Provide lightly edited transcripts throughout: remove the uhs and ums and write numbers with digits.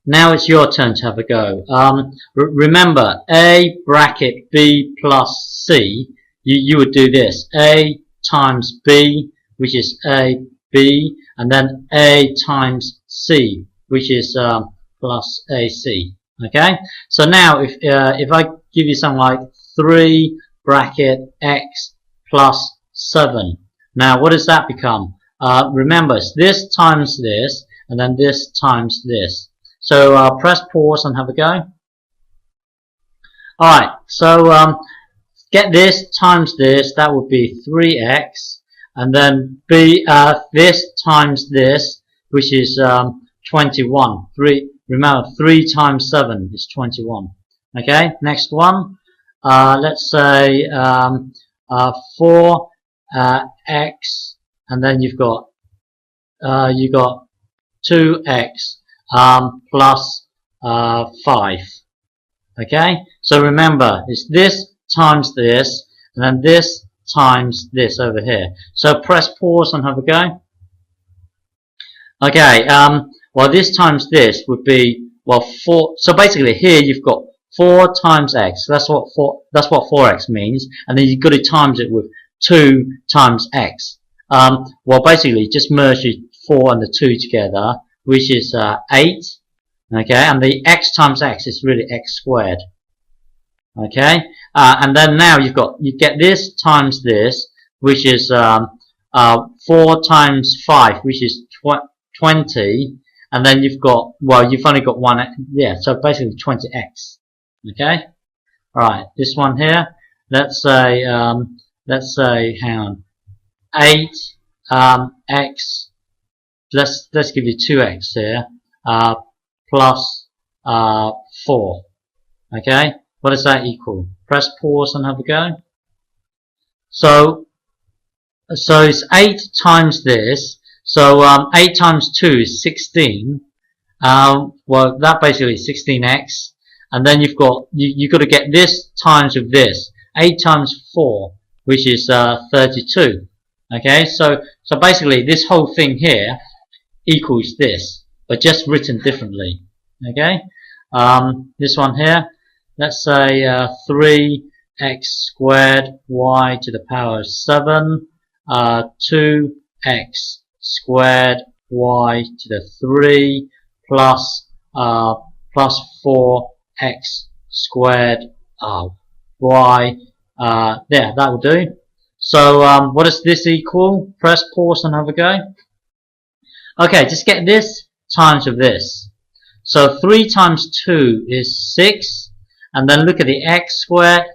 Now it's your turn to have a go. Remember, A bracket B plus C, you would do this. A times B, which is AB, and then A times C, which is plus AC. Okay? So now if I give you something like 3 bracket X plus 7. Now what does that become? Remember, it's this times this, and then this times this. So press pause and have a go. Alright, so get this times this, that would be 3x, and then this times this, which is 21. Remember, 3 times 7 is 21. Okay, next one. Let's say 4 x, and then you got 2x plus 5. Okay, so remember, it's this times this, and then this times this over here. So press pause and have a go. Okay, well, this times this would be, well, 4. So basically here you've got 4 times x. That's what 4x means, and then you've got to times it with 2 times x. Well, basically just merge the 4 and the 2 together, which is 8. Okay, and the x times x is really x squared. Okay, and then now you get this times this, which is 4 times 5, which is 20, and then you've got, well, you've only got one, yeah, so basically 20x. Okay, all right, this one here, let's say hang on, 8 x, let's give you 2x here, plus 4. Okay, what does that equal? Press pause and have a go. So it's 8 times this. So 8 times 2 is 16. Well, that basically is 16x. And then you've got to get this times with this. 8 times 4, which is 32. Okay, so basically this whole thing here equals this, but just written differently. Okay, this one here, let's say 3x squared y to the power of 7, 2x squared y to the 3 plus 4x squared y. There, that will do. So what does this equal? Press pause and have a go. Okay, just get this times with this. So 3 times 2 is 6, and then look at the x squared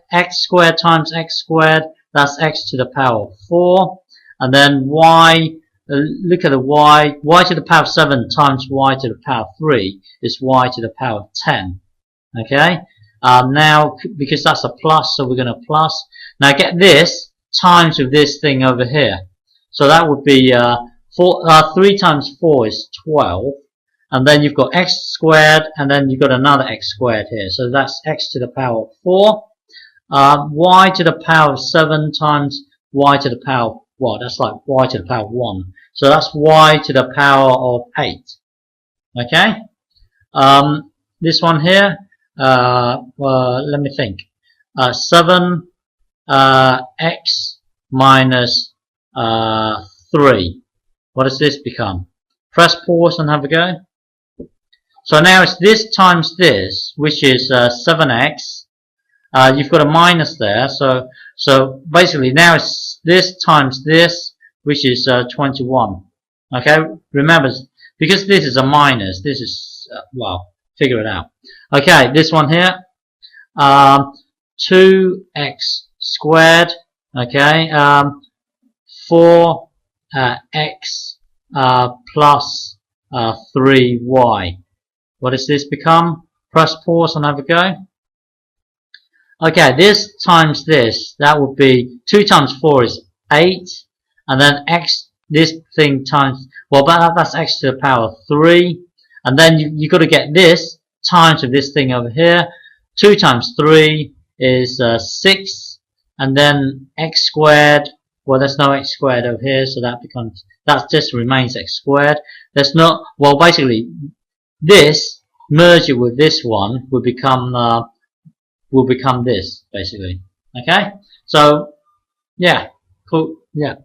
times x squared, that's x to the power of 4, and then y, look at the y to the power of 7 times y to the power of 3 is y to the power of 10. Okay, now because that's a plus, so we're going to plus. Now get this times with this thing over here. So that would be 3 times 4 is 12, and then you've got x squared, and then you've got another x squared here. So that's x to the power of 4. Y to the power of 7 times y to the power of, well, that's like y to the power of 1. So that's y to the power of 8. Okay? This one here, let me think. 7 x minus 3. What does this become? Press pause and have a go. So now it's this times this, which is 7x. You've got a minus there, so basically now it's this times this, which is 21. Okay, remember, because this is a minus, this is well, figure it out. Okay, this one here, 2x squared. Okay, 4x plus 3y. What does this become? Press pause and have a go. Okay, this times this, that would be 2 times 4 is 8, and then x, this thing times, well, that's x to the power of 3, and then you've got to get this times with this thing over here. 2 times 3 is 6, and then x squared, well, there's no x squared over here, so that just remains x squared. There's not, well, basically, this merge it with this one will become this basically. Okay, so yeah, cool. Yeah.